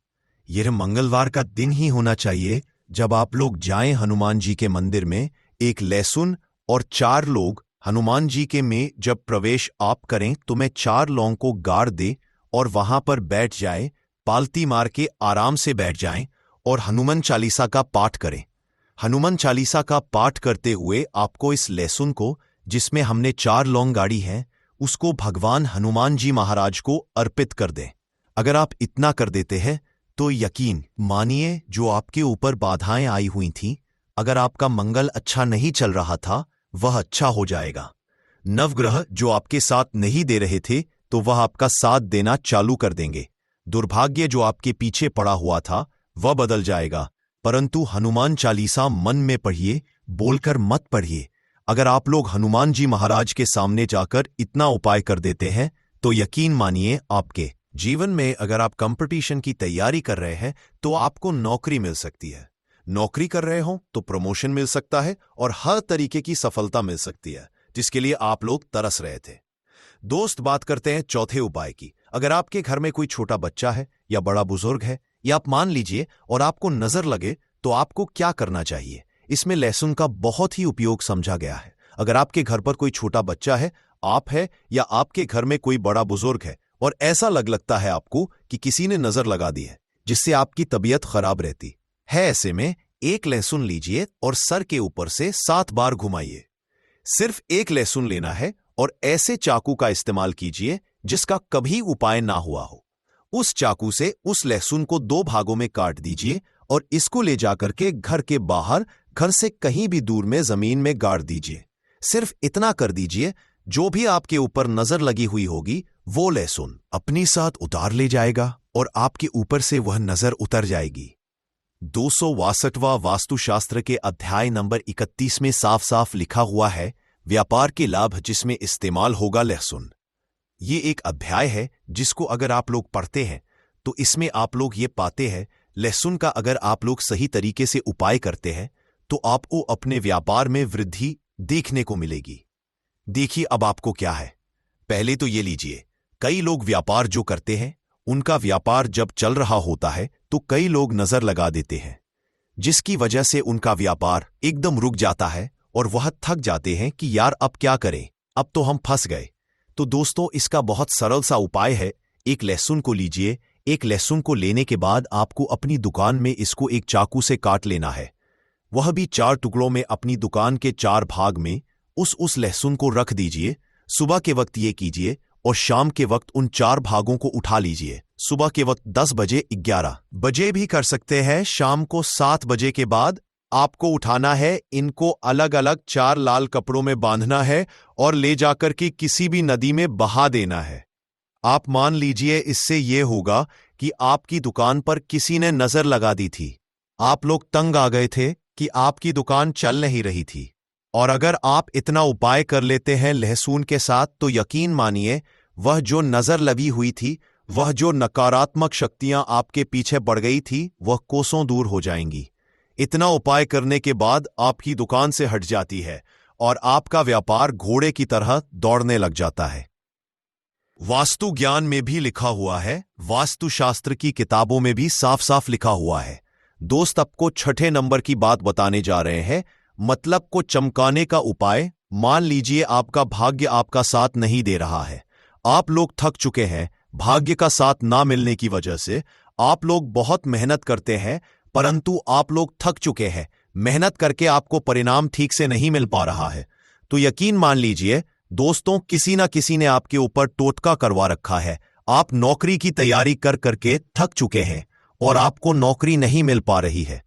यह मंगलवार का दिन ही होना चाहिए। जब आप लोग जाएं हनुमान जी के मंदिर में, एक लहसुन और 4 लोग हनुमान जी के में जब प्रवेश आप करें तो मैं 4 लौंग को गाड़ दे और वहां पर बैठ जाए, पालती मार के आराम से बैठ जाएं और हनुमान चालीसा का पाठ करें। हनुमान चालीसा का पाठ करते हुए आपको इस लहसुन को, जिसमें हमने 4 लौंग गाड़ी हैं, उसको भगवान हनुमान जी महाराज को अर्पित कर दें। अगर आप इतना कर देते हैं तो यकीन मानिए जो आपके ऊपर बाधाएं आई हुई थीं, अगर आपका मंगल अच्छा नहीं चल रहा था, वह अच्छा हो जाएगा। नवग्रह जो आपके साथ नहीं दे रहे थे तो वह आपका साथ देना चालू कर देंगे। दुर्भाग्य जो आपके पीछे पड़ा हुआ था वह बदल जाएगा। परंतु हनुमान चालीसा मन में पढ़िए, बोलकर मत पढ़िए। अगर आप लोग हनुमान जी महाराज के सामने जाकर इतना उपाय कर देते हैं तो यकीन मानिए आपके जीवन में, अगर आप कंपटीशन की तैयारी कर रहे हैं तो आपको नौकरी मिल सकती है। नौकरी कर रहे हो तो प्रमोशन मिल सकता है और हर तरीके की सफलता मिल सकती है, जिसके लिए आप लोग तरस रहे थे। दोस्त, बात करते हैं चौथे उपाय की। अगर आपके घर में कोई छोटा बच्चा है या बड़ा बुजुर्ग है, या आप मान लीजिए और आपको नजर लगे, तो आपको क्या करना चाहिए? इसमें लहसुन का बहुत ही उपयोग समझा गया है। अगर आपके घर पर कोई छोटा बच्चा है, आप है, या आपके घर में कोई बड़ा बुजुर्ग है और ऐसा लगता है आपको कि किसी ने नजर लगा दी है, जिससे आपकी तबीयत खराब रहती है, ऐसे में एक लहसुन लीजिए और सर के ऊपर से 7 बार घुमाइए। सिर्फ एक लहसुन लेना है और ऐसे चाकू का इस्तेमाल कीजिए जिसका कभी उपाय ना हुआ हो। उस चाकू से उस लहसुन को 2 भागों में काट दीजिए और इसको ले जाकर के घर के बाहर, घर से कहीं भी दूर में जमीन में गाड़ दीजिए। सिर्फ इतना कर दीजिए, जो भी आपके ऊपर नजर लगी हुई होगी वो लहसुन अपनी साथ उतार ले जाएगा और आपके ऊपर से वह नजर उतर जाएगी। 262वां वास्तुशास्त्र के अध्याय नंबर 31 में साफ साफ लिखा हुआ है, व्यापार के लाभ जिसमें इस्तेमाल होगा लहसुन। ये एक अध्याय है जिसको अगर आप लोग पढ़ते हैं तो इसमें आप लोग ये पाते हैं, लहसुन का अगर आप लोग सही तरीके से उपाय करते हैं तो आपको अपने व्यापार में वृद्धि देखने को मिलेगी। देखिए अब आपको क्या है। पहले तो ये लीजिए, कई लोग व्यापार जो करते हैं, उनका व्यापार जब चल रहा होता है तो कई लोग नजर लगा देते हैं, जिसकी वजह से उनका व्यापार एकदम रुक जाता है और वह थक जाते हैं कि यार अब क्या करें, अब तो हम फंस गए। तो दोस्तों, इसका बहुत सरल सा उपाय है। एक लहसुन को लीजिए। एक लहसुन को लेने के बाद आपको अपनी दुकान में इसको एक चाकू से काट लेना है, वह भी 4 टुकड़ों में। अपनी दुकान के 4 भाग में उस लहसुन को रख दीजिए। सुबह के वक्त ये कीजिए और शाम के वक्त उन 4 भागों को उठा लीजिए। सुबह के वक्त 10 बजे, 11 बजे भी कर सकते हैं। शाम को 7 बजे के बाद आपको उठाना है। इनको अलग अलग 4 लाल कपड़ों में बांधना है और ले जाकर के किसी भी नदी में बहा देना है। आप मान लीजिए इससे यह होगा कि आपकी दुकान पर किसी ने नजर लगा दी थी, आप लोग तंग आ गए थे कि आपकी दुकान चल नहीं रही थी। और अगर आप इतना उपाय कर लेते हैं लहसुन के साथ, तो यकीन मानिए वह जो नजर लगी हुई थी, वह जो नकारात्मक शक्तियां आपके पीछे पड़ गई थी, वह कोसों दूर हो जाएंगी। इतना उपाय करने के बाद आपकी दुकान से हट जाती है और आपका व्यापार घोड़े की तरह दौड़ने लग जाता है। वास्तु ज्ञान में भी लिखा हुआ है, वास्तुशास्त्र की किताबों में भी साफ साफ लिखा हुआ है। दोस्त, आपको 6ठे नंबर की बात बताने जा रहे हैं, मतलब को चमकाने का उपाय। मान लीजिए आपका भाग्य आपका साथ नहीं दे रहा है, आप लोग थक चुके हैं। भाग्य का साथ ना मिलने की वजह से आप लोग बहुत मेहनत करते हैं, परंतु आप लोग थक चुके हैं। मेहनत करके आपको परिणाम ठीक से नहीं मिल पा रहा है। तो यकीन मान लीजिए दोस्तों, किसी ना किसी ने आपके ऊपर टोटका करवा रखा है। आप नौकरी की तैयारी कर करके थक चुके हैं और आपको नौकरी नहीं मिल पा रही है।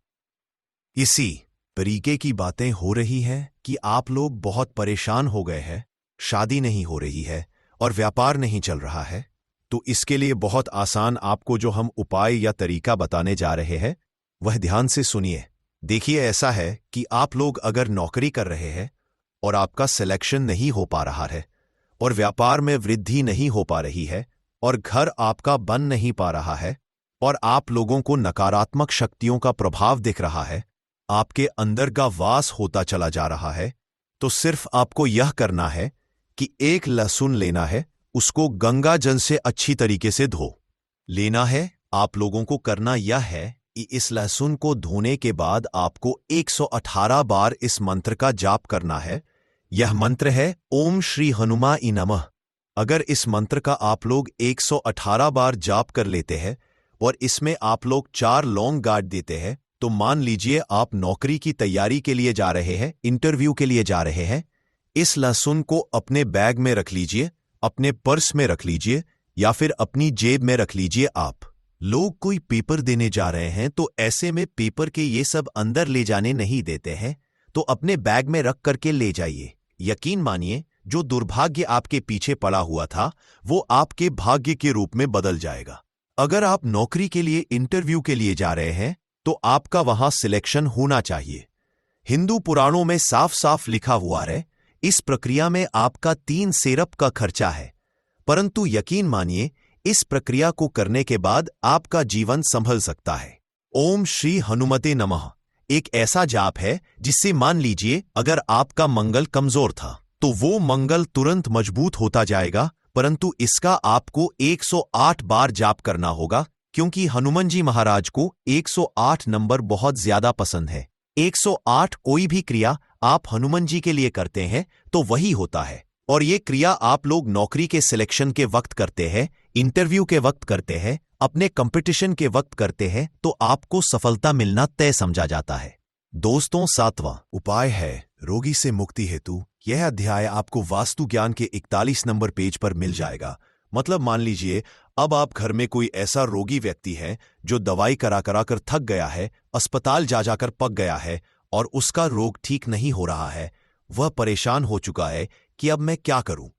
इसी तरीके की बातें हो रही हैं कि आप लोग बहुत परेशान हो गए हैं, शादी नहीं हो रही है और व्यापार नहीं चल रहा है। तो इसके लिए बहुत आसान आपको जो हम उपाय या तरीका बताने जा रहे हैं, वह ध्यान से सुनिए। देखिए, ऐसा है कि आप लोग अगर नौकरी कर रहे हैं और आपका सिलेक्शन नहीं हो पा रहा है और व्यापार में वृद्धि नहीं हो पा रही है और घर आपका बन नहीं पा रहा है और आप लोगों को नकारात्मक शक्तियों का प्रभाव दिख रहा है, आपके अंदर का वास होता चला जा रहा है, तो सिर्फ आपको यह करना है कि एक लहसुन लेना है, उसको गंगा जल से अच्छी तरीके से धो लेना है। आप लोगों को करना यह है कि इस लहसुन को धोने के बाद आपको 118 बार इस मंत्र का जाप करना है। यह मंत्र है ओम श्री हनुमाय नमः। अगर इस मंत्र का आप लोग 118 बार जाप कर लेते हैं और इसमें आप लोग 4 लौंग गाड़ देते हैं, तो मान लीजिए आप नौकरी की तैयारी के लिए जा रहे हैं, इंटरव्यू के लिए जा रहे हैं। इस लहसुन को अपने बैग में रख लीजिए, अपने पर्स में रख लीजिए या फिर अपनी जेब में रख लीजिए। आप लोग कोई पेपर देने जा रहे हैं तो ऐसे में पेपर के ये सब अंदर ले जाने नहीं देते हैं, तो अपने बैग में रख करके ले जाइए। यकीन मानिए जो दुर्भाग्य आपके पीछे पड़ा हुआ था वो आपके भाग्य के रूप में बदल जाएगा। अगर आप नौकरी के लिए इंटरव्यू के लिए जा रहे हैं तो आपका वहां सिलेक्शन होना चाहिए। हिंदू पुराणों में साफ साफ लिखा हुआ है, इस प्रक्रिया में आपका 3 सेरप का खर्चा है, परंतु यकीन मानिए इस प्रक्रिया को करने के बाद आपका जीवन संभल सकता है। ओम श्री हनुमते नमः एक ऐसा जाप है जिससे मान लीजिए अगर आपका मंगल कमजोर था तो वो मंगल तुरंत मजबूत होता जाएगा, परंतु इसका आपको 108 बार जाप करना होगा, क्योंकि हनुमान जी महाराज को 108 नंबर बहुत ज्यादा पसंद है। 108 कोई भी क्रिया आप हनुमान जी के लिए करते हैं तो वही होता है। और ये क्रिया आप लोग नौकरी के सिलेक्शन के वक्त करते हैं, इंटरव्यू के वक्त करते हैं, अपने कंपटीशन के वक्त करते हैं, तो आपको सफलता मिलना तय समझा जाता है। दोस्तों, 7वां उपाय है रोगी से मुक्ति हेतु। यह अध्याय आपको वास्तु ज्ञान के 41 नंबर पेज पर मिल जाएगा। मतलब मान लीजिए अब आप घर में कोई ऐसा रोगी व्यक्ति है जो दवाई करा करा कर थक गया है, अस्पताल जा जाकर पक गया है और उसका रोग ठीक नहीं हो रहा है। वह परेशान हो चुका है कि अब मैं क्या करूं।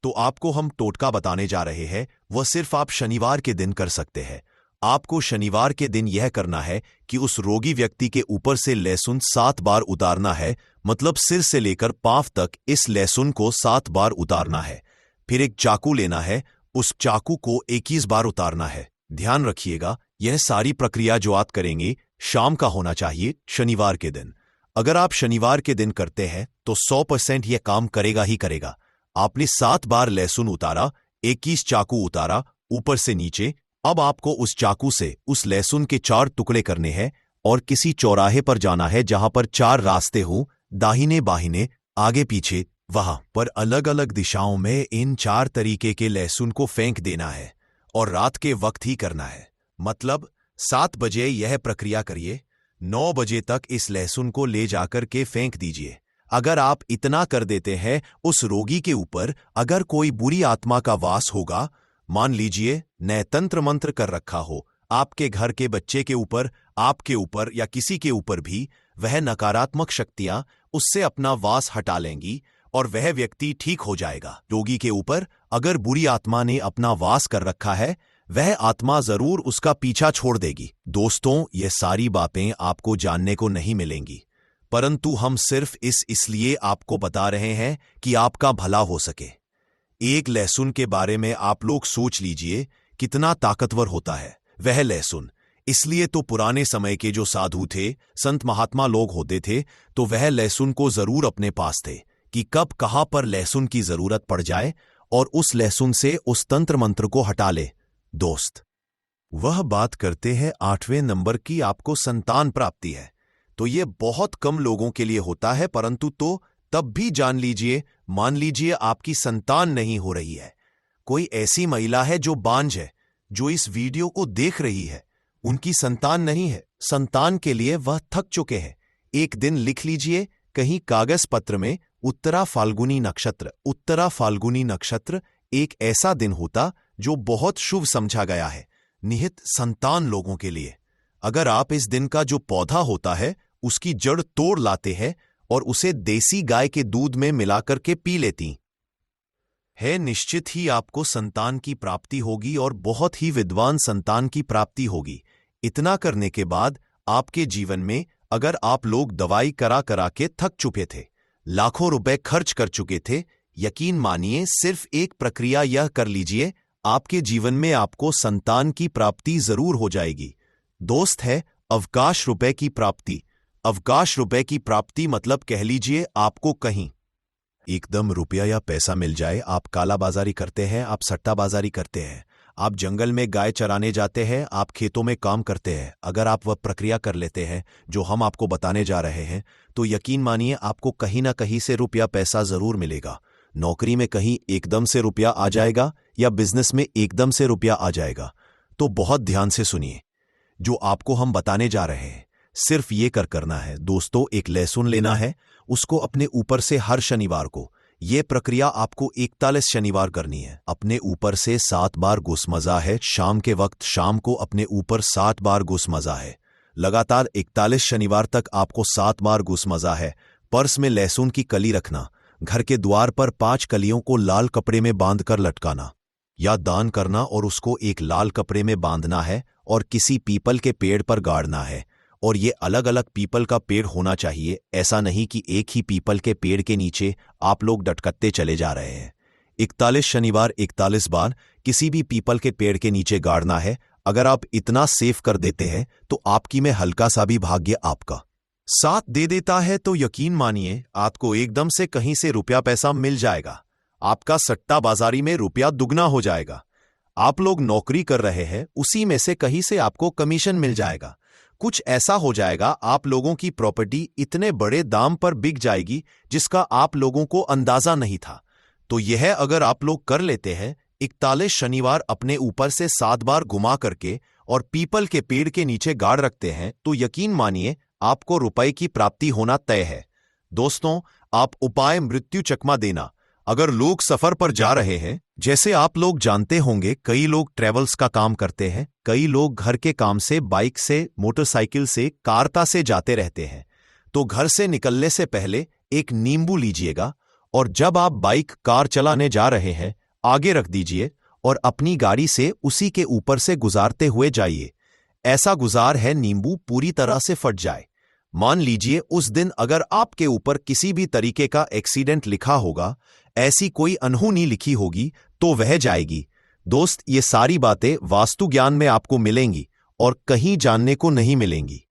तो आपको हम टोटका बताने जा रहे हैं, वह सिर्फ आप शनिवार के दिन कर सकते हैं। आपको शनिवार के दिन यह करना है कि उस रोगी व्यक्ति के ऊपर से लहसुन 7 बार उतारना है, मतलब सिर से लेकर पांव तक इस लहसुन को 7 बार उतारना है। फिर एक चाकू लेना है, उस चाकू को 21 बार उतारना है। ध्यान रखिएगा, यह सारी प्रक्रिया जो आप करेंगे शाम का होना चाहिए, शनिवार के दिन। अगर आप शनिवार के दिन करते हैं तो 100% यह काम करेगा ही करेगा। आपने 7 बार लहसुन उतारा, 21 चाकू उतारा ऊपर से नीचे। अब आपको उस चाकू से उस लहसुन के 4 टुकड़े करने हैं और किसी चौराहे पर जाना है जहां पर 4 रास्ते हो, दाहिने बाहिने आगे पीछे, वहां पर अलग अलग दिशाओं में इन 4 तरीके के लहसुन को फेंक देना है और रात के वक्त ही करना है। मतलब 7 बजे यह प्रक्रिया करिए, 9 बजे तक इस लहसुन को ले जाकर के फेंक दीजिए। अगर आप इतना कर देते हैं, उस रोगी के ऊपर अगर कोई बुरी आत्मा का वास होगा, मान लीजिए नए तंत्र मंत्र कर रखा हो, आपके घर के बच्चे के ऊपर, आपके ऊपर या किसी के ऊपर भी, वह नकारात्मक शक्तियां उससे अपना वास हटा लेंगी और वह व्यक्ति ठीक हो जाएगा। रोगी के ऊपर अगर बुरी आत्मा ने अपना वास कर रखा है, वह आत्मा जरूर उसका पीछा छोड़ देगी। दोस्तों, ये सारी बातें आपको जानने को नहीं मिलेंगी, परंतु हम सिर्फ इसलिए आपको बता रहे हैं कि आपका भला हो सके। एक लहसुन के बारे में आप लोग सोच लीजिए कितना ताकतवर होता है वह लहसुन। इसलिए तो पुराने समय के जो साधु थे, संत महात्मा लोग होते थे, तो वह लहसुन को जरूर अपने पास थे कि कब कहां पर लहसुन की जरूरत पड़ जाए और उस लहसुन से उस तंत्र मंत्र को हटा ले। दोस्त, वह बात करते हैं 8वें नंबर की, आपको संतान प्राप्ति है। तो यह बहुत कम लोगों के लिए होता है, परंतु तो तब भी जान लीजिए, मान लीजिए आपकी संतान नहीं हो रही है, कोई ऐसी महिला है जो बांझ है, जो इस वीडियो को देख रही है, उनकी संतान नहीं है, संतान के लिए वह थक चुके हैं। एक दिन लिख लीजिए कहीं कागज पत्र में, उत्तरा फाल्गुनी नक्षत्र। उत्तरा फाल्गुनी नक्षत्र एक ऐसा दिन होता जो बहुत शुभ समझा गया है निहित संतान लोगों के लिए। अगर आप इस दिन का जो पौधा होता है उसकी जड़ तोड़ लाते हैं और उसे देसी गाय के दूध में मिलाकर के पी लेती है, निश्चित ही आपको संतान की प्राप्ति होगी और बहुत ही विद्वान संतान की प्राप्ति होगी। इतना करने के बाद आपके जीवन में, अगर आप लोग दवाई करा करा के थक चुके थे, लाखों रुपए खर्च कर चुके थे, यकीन मानिए सिर्फ एक प्रक्रिया यह कर लीजिए, आपके जीवन में आपको संतान की प्राप्ति जरूर हो जाएगी। दोस्त, है अवकाश रुपए की प्राप्ति। अवकाश रुपए की प्राप्ति मतलब कह लीजिए आपको कहीं एकदम रुपया या पैसा मिल जाए। आप कालाबाजारी करते हैं, आप सट्टाबाजारी करते हैं, आप जंगल में गाय चराने जाते हैं, आप खेतों में काम करते हैं। अगर आप वह प्रक्रिया कर लेते हैं जो हम आपको बताने जा रहे हैं, तो यकीन मानिए आपको कहीं ना कहीं से रुपया पैसा जरूर मिलेगा। नौकरी में कहीं एकदम से रुपया आ जाएगा या बिजनेस में एकदम से रुपया आ जाएगा। तो बहुत ध्यान से सुनिए, जो आपको हम बताने जा रहे हैं सिर्फ ये करना है। दोस्तों, एक लहसुन लेना है, उसको अपने ऊपर से हर शनिवार को, यह प्रक्रिया आपको 41 शनिवार करनी है। अपने ऊपर से 7 बार घुसमजा है। शाम के वक्त शाम को अपने ऊपर 7 बार घुसमजा है। लगातार 41 शनिवार तक आपको 7 बार घुसमजा है। पर्स में लहसुन की कली रखना। घर के द्वार पर 5 कलियों को लाल कपड़े में बांधकर लटकाना या दान करना और उसको एक लाल कपड़े में बांधना है और किसी पीपल के पेड़ पर गाड़ना है। और ये अलग अलग पीपल का पेड़ होना चाहिए, ऐसा नहीं कि एक ही पीपल के पेड़ के नीचे आप लोग डटकते चले जा रहे हैं। 41 शनिवार 41 बार किसी भी पीपल के पेड़ के नीचे गाड़ना है। अगर आप इतना सेफ कर देते हैं तो आपकी में हल्का सा भी भाग्य आपका साथ दे देता है, तो यकीन मानिए आपको एकदम से कहीं से रुपया पैसा मिल जाएगा आपका सट्टाबाजारी में रुपया दुगना हो जाएगा। आप लोग नौकरी कर रहे हैं, उसी में से कहीं से आपको कमीशन मिल जाएगा। कुछ ऐसा हो जाएगा, आप लोगों की प्रॉपर्टी इतने बड़े दाम पर बिक जाएगी जिसका आप लोगों को अंदाजा नहीं था। तो यह अगर आप लोग कर लेते हैं, 41 शनिवार अपने ऊपर से 7 बार घुमा करके और पीपल के पेड़ के नीचे गाड़ रखते हैं, तो यकीन मानिए आपको रुपए की प्राप्ति होना तय है। दोस्तों, आप उपाय मृत्यु चकमा देना। अगर लोग सफर पर जा रहे हैं, जैसे आप लोग जानते होंगे कई लोग ट्रेवल्स का काम करते हैं, कई लोग घर के काम से बाइक से, मोटरसाइकिल से, कारता से जाते रहते हैं, तो घर से निकलने से पहले एक नींबू लीजिएगा और जब आप बाइक कार चलाने जा रहे हैं आगे रख दीजिए और अपनी गाड़ी से उसी के ऊपर से गुजारते हुए जाइए। ऐसा गुजार है नींबू पूरी तरह से फट जाए। मान लीजिए उस दिन अगर आपके ऊपर किसी भी तरीके का एक्सीडेंट लिखा होगा, ऐसी कोई अनहोनी लिखी होगी, तो वह जाएगी। दोस्त, ये सारी बातें वास्तु ज्ञान में आपको मिलेंगी और कहीं जानने को नहीं मिलेंगी।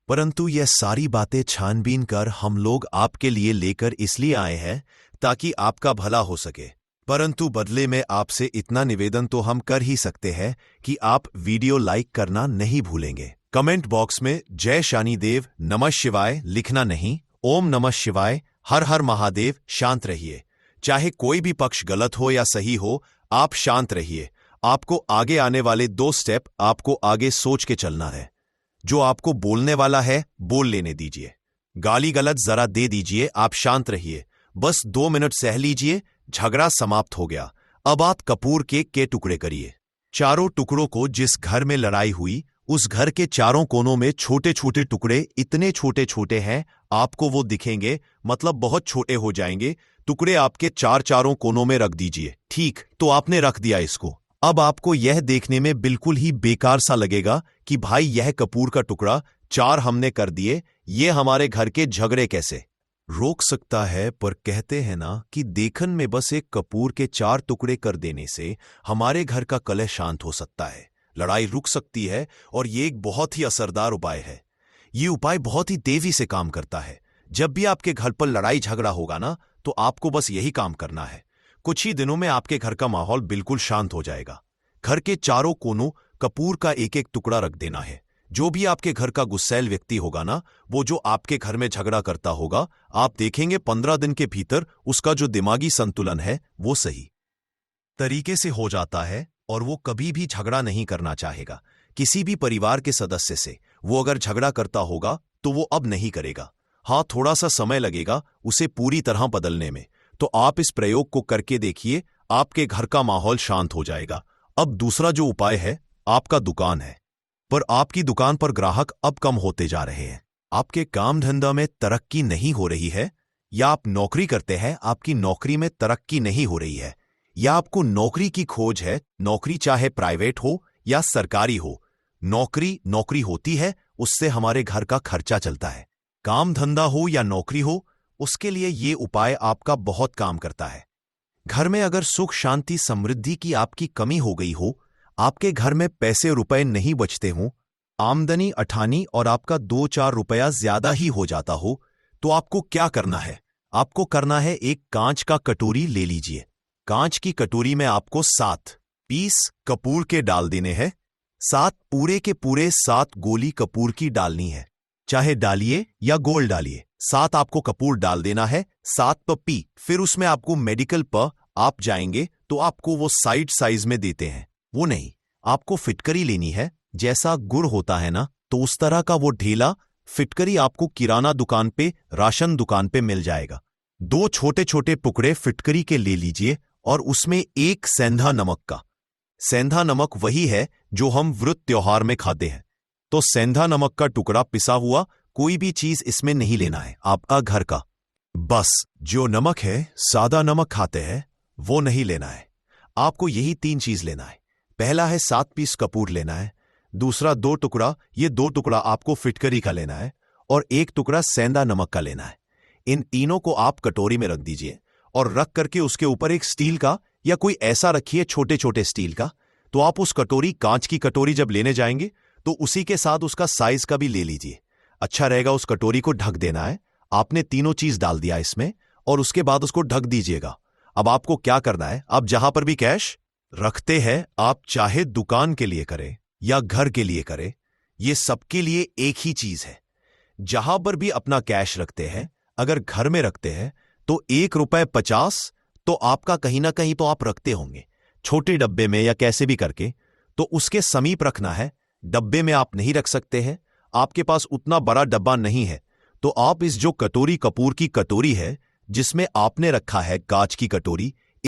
परंतु यह सारी बातें छानबीन कर हम लोग आपके लिए लेकर इसलिए आए हैं ताकि आपका भला हो सके। परंतु बदले में आपसे इतना निवेदन तो हम कर ही सकते हैं कि आप वीडियो लाइक करना नहीं भूलेंगे। कमेंट बॉक्स में जय शनिदेव, नमः शिवाय लिखना नहीं, ओम नमः शिवाय, हर हर महादेव। शांत रहिए। चाहे कोई भी पक्ष गलत हो या सही हो, आप शांत रहिए। आपको आगे आने वाले 2 स्टेप आपको आगे सोच के चलना है। जो आपको बोलने वाला है बोल लेने दीजिए। गाली गलत जरा दे दीजिए, आप शांत रहिए। बस 2 मिनट सह लीजिए, झगड़ा समाप्त हो गया। अब आप कपूर केक के टुकड़े करिए। चारों टुकड़ों को जिस घर में लड़ाई हुई उस घर के चारों कोनों में छोटे छोटे टुकड़े, इतने छोटे छोटे हैं आपको वो दिखेंगे, मतलब बहुत छोटे हो जाएंगे। टुकड़े आपके चारों कोनों में रख दीजिए। ठीक, तो आपने रख दिया इसको। अब आपको यह देखने में बिल्कुल ही बेकार सा लगेगा कि भाई यह कपूर का टुकड़ा 4 हमने कर दिए, ये हमारे घर के झगड़े कैसे रोक सकता है। पर कहते हैं ना कि देखन में बस एक कपूर के 4 टुकड़े कर देने से हमारे घर का कलह शांत हो सकता है, लड़ाई रुक सकती है। और ये एक बहुत ही असरदार उपाय है। ये उपाय बहुत ही तेजी से काम करता है। जब भी आपके घर पर लड़ाई झगड़ा होगा ना, तो आपको बस यही काम करना है। कुछ ही दिनों में आपके घर का माहौल बिल्कुल शांत हो जाएगा। घर के चारों कोनों कपूर का एक एक टुकड़ा रख देना है। जो भी आपके घर का गुस्सैल व्यक्ति होगा ना, वो जो आपके घर में झगड़ा करता होगा, आप देखेंगे 15 दिन के भीतर उसका जो दिमागी संतुलन है वो सही तरीके से हो जाता है और वो कभी भी झगड़ा नहीं करना चाहेगा। किसी भी परिवार के सदस्य से वो अगर झगड़ा करता होगा तो वो अब नहीं करेगा। हाँ, थोड़ा सा समय लगेगा उसे पूरी तरह बदलने में। तो आप इस प्रयोग को करके देखिए, आपके घर का माहौल शांत हो जाएगा। अब दूसरा जो उपाय है, आपका दुकान है, पर आपकी दुकान पर ग्राहक अब कम होते जा रहे हैं। आपके काम धंधा में तरक्की नहीं हो रही है, या आप नौकरी करते हैं, आपकी नौकरी में तरक्की नहीं हो रही है, या आपको नौकरी की खोज है। नौकरी चाहे प्राइवेट हो या सरकारी हो, नौकरी होती है, उससे हमारे घर का खर्चा चलता है। काम धंधा हो या नौकरी हो, उसके लिए ये उपाय आपका बहुत काम करता है। घर में अगर सुख शांति समृद्धि की आपकी कमी हो गई हो, आपके घर में पैसे रुपए नहीं बचते हों, आमदनी अठानी और आपका 2-4 रुपया ज्यादा ही हो जाता हो, तो आपको क्या करना है? आपको करना है, एक कांच का कटोरी ले लीजिए। कांच की कटोरी में आपको 7 पीस कपूर के डाल देने हैं। 7 पूरे के पूरे 7 गोली कपूर की डालनी है, चाहे डालिए या गोल डालिए। 7 आपको कपूर डाल देना है, 7 पी। फिर उसमें आपको मेडिकल पर आप जाएंगे तो आपको वो साइज में देते हैं, वो नहीं, आपको फिटकरी लेनी है। जैसा गुड़ होता है ना, तो उस तरह का वो ढीला फिटकरी आपको किराना दुकान पे, राशन दुकान पे मिल जाएगा। 2 छोटे छोटे टुकड़े फिटकरी के ले लीजिए और उसमें 1 सेंधा नमक का। सेंधा नमक वही है जो हम व्रत त्योहार में खाते हैं। तो सेंधा नमक का टुकड़ा पिसा हुआ, कोई भी चीज इसमें नहीं लेना है, आपका घर का। बस जो नमक है, सादा नमक खाते हैं, वो नहीं लेना है। आपको यही 3 चीज लेना है। पहला है 7 पीस कपूर लेना है, दूसरा 2 टुकड़ा, ये 2 टुकड़ा आपको फिटकरी का लेना है, और 1 टुकड़ा सेंधा नमक का लेना है। इन तीनों को आप कटोरी में रख दीजिए और रख करके उसके ऊपर एक स्टील का या कोई ऐसा रखिए छोटे छोटे स्टील का। तो आप उस कटोरी, कांच की कटोरी जब लेने जाएंगे तो उसी के साथ उसका साइज का भी ले लीजिए। अच्छा रहेगा, उस कटोरी को ढक देना है। आपने तीनों चीज डाल दिया इसमें और उसके बाद उसको ढक दीजिएगा। अब आपको क्या करना है, आप जहां पर भी कैश रखते हैं, आप चाहे दुकान के लिए करें या घर के लिए करें, ये सबके लिए एक ही चीज है। जहां पर भी अपना कैश रखते हैं, अगर घर में रखते हैं तो ₹1.50 तो आपका कहीं ना कहीं तो आप रखते होंगे, छोटे डब्बे में या कैसे भी करके, तो उसके समीप रखना है। डब्बे में आप नहीं रख सकते हैं, आपके पास उतना बड़ा डब्बा नहीं है, तो आप इस जो कटोरी कपूर की कटोरी है जिसमें आपने रखा है कांच की कटोरी,